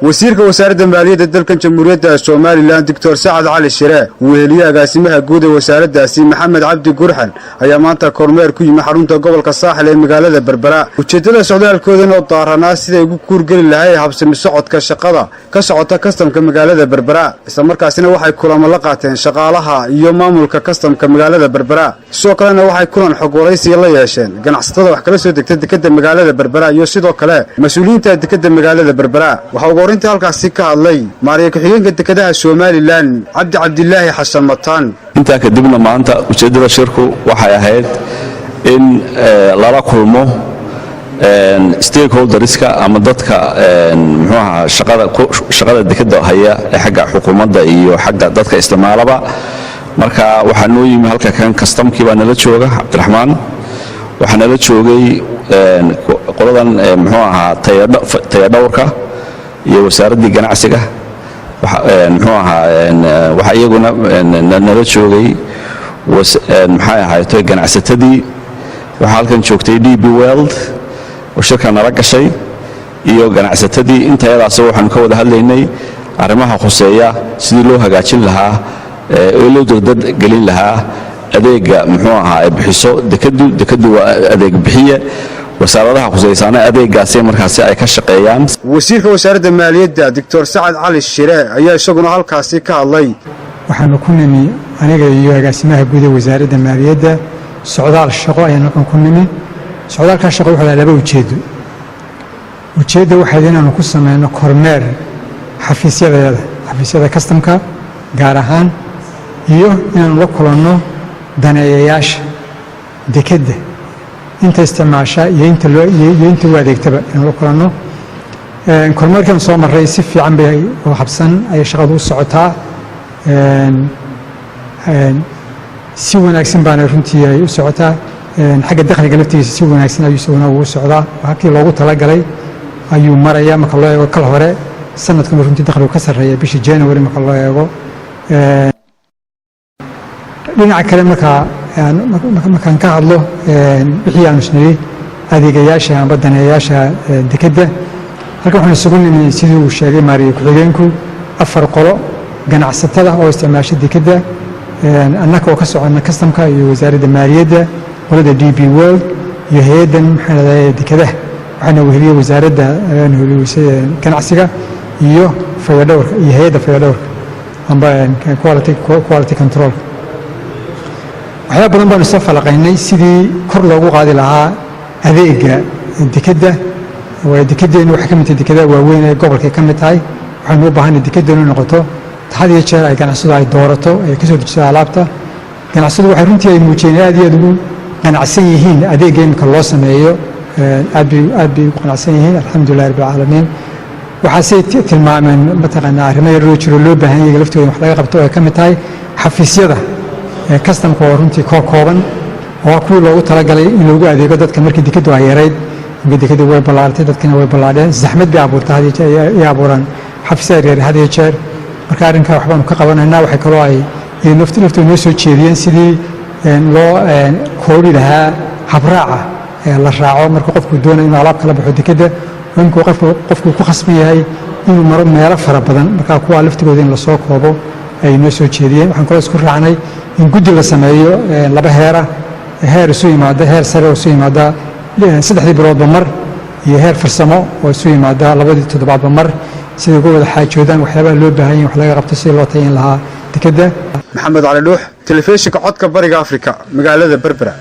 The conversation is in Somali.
wasiirka wasaaradda maaliyadda dalka jamhuuriyadda Soomaaliland Dr. Saad Ali Shire weheliye agaasimaha guud ee wasaaraddaasi Maxamed Cabdi Gurxan ayaa maanta kormeer ku yimid xarunta gobolka Saaxil ee magaalada Berbera ujeedada socdaalkoodan oo daaranaa sidii ugu kuurgali lahaayeen habsami socodka shaqada ka socota kastamka magaalada Berbera isla markaasina waxay kulamo la qaateen shaqaalaha iyo maamulka kastamka magaalada Berbera sidoo kalena waxay kulan xog waraysi la yeesheen ganacsatada wax kala soo degtay dekedda magaalada Berbera iyo sidoo kale mas'uuliyiinta dekedda magaalada Berbera waxa inta halkaasi ka hadlay maariyo ku xigeenka dekedaha Soomaaliland Cabdillaahi Xasan Mataan inta ka dibna maanta ujeedada shirku waxay ahayd in lala kulmo stakeholderska ama dadka muxuu ahaa shaqada dekedda haya ee xagga xukuumadda iyo xagga dadka isticmaalaba marka waxaa noo yimi halka kan kastamkii baa nala jooga Cabdiraxmaan waxaa nala joogay qoladan muxuu ahaa tayadhowrka iyo wasaaradda ganacsiga muxuu ahaa waxa iyaguna nala joogay maxay ahaayeen ganacsatadii waxa halkan joogtay DB World oo shirka nala gashay iyo ganacsatadii intayadaas waxaan ka wada hadlaynay arrimaha khuseeya sidii loo hagaajin lahaa oo loo degdeg gelin lahaa adeega muxuu ahaa bixiso dekeddu waa adeeg bixiye wasaaradaha khusaysaana adeegaasi markaasi ay ka shaqeeyaan wasiirka wasaaradda maaliyadda Dr. Saad Ali Shire ayaa isaguna halkaasi ka hadlay waxaanu ku nimi aniga iyo agaasimaha guud ee wasaaradda maaliyadda socdaal shaqo ayaan ku nimi socdaalka shaqo wuxuu leeyahay laba ujeedo waxay inaanu ku sameeyno kormeer xafiisyada kastamka gaar ahaan iyo inaanu la kulanno daneeyayaasha dekedda inta isticmaasha iyo inta u adeegtaba in la kulanno kormeerkan soo maray si fiican bay oo habsan ay shaqadu u socotaa si wanaagsan baan runtii ay u socotaa xagga dakhliga laftiisa si wanaagsan ayuu soo ugu socdaa halkii loogu talagalay ayuu maraya marka loo eego kala hore sanadkan runtii dakhligu ka sareeya bishii January marka loo eego dhinaca kale markaan ka hadlo wixii aan isnay adeegayaasha ama daneeyaasha dekedda halkan waxaan isugu nimid sidii uu sheegay maariyo ku xigeenku afar qolo ganacsatada oo isticmaasha dekedda annaka oo ka socona kastamka iyo wasaaradda maaliyadda qolada DB World iyo hay'addan maxaa dekedaha waxaana weheliye wasaaradda ganacsiga iyo fayadhowrka iyo hay'adda fayadhowrka amba quality control waxyaabo badan baan soo falaqaynay sidii kor loogu qaadi lahaa adeega dekedda dekeddeenu waxa ka mid tahay dekedaha waaweyn ee gobolka ka mid tahay waxaanu u baahanay dekeddeenu noqoto had iyo jeer ay ganacsadu ay doorato ay ka soo dejiso alaabta ganacsadu waxay runtii ay muujiyeen aad iyo aad ugu qanacsan yihiin adeegga imika loo sameeyo aad bay ugu qanacsan yihiin alxamdulillahi rabbil caalamiin waxaasay tilmaameen mataqaanaa arrimo yar oo jiro loo baahan yahay laftooda wax laga qabto ay ka mid tahay xafiisyada kastamka oo runtii kooban oo kuwii loogu talagalay in loogu adeego dadka markii dekeddu ay yarayd dekeddu way ballaartay dadkina way ballaadheen zaxmad bay abuurtay ay abuuraan xafiisyada yaryar had iyo jeer marka arrinkaa waxbaanu ka qabanaynaa waxay kaloo ay naftooda noo soo jeediyeen sidii loo koobi lahaa habraaca la raaco marka qofku doonayo inuu alaab kala baxo dekedda oo inkuu qofku ku khasban yahay inuu maro meelo fara badan marka kuwaa laftigooda in lasoo koobo ay noo soo jeediyeen waxaan kaloo isku raacnay in guddi la sameeyo laba heer isu yimaada heer sare oo isu yimaada 3 biloodba mar iyo heer farsamo oo isu yimaada 2 toddobaadba mar sida ugu wada xaajoodaan waxyaabaha loo baahan yahay wax laga qabto si loo tayin lahaa dekedda Maxamed Cali Dhuux telefishinka codka bariga Afrika magaalada Berbera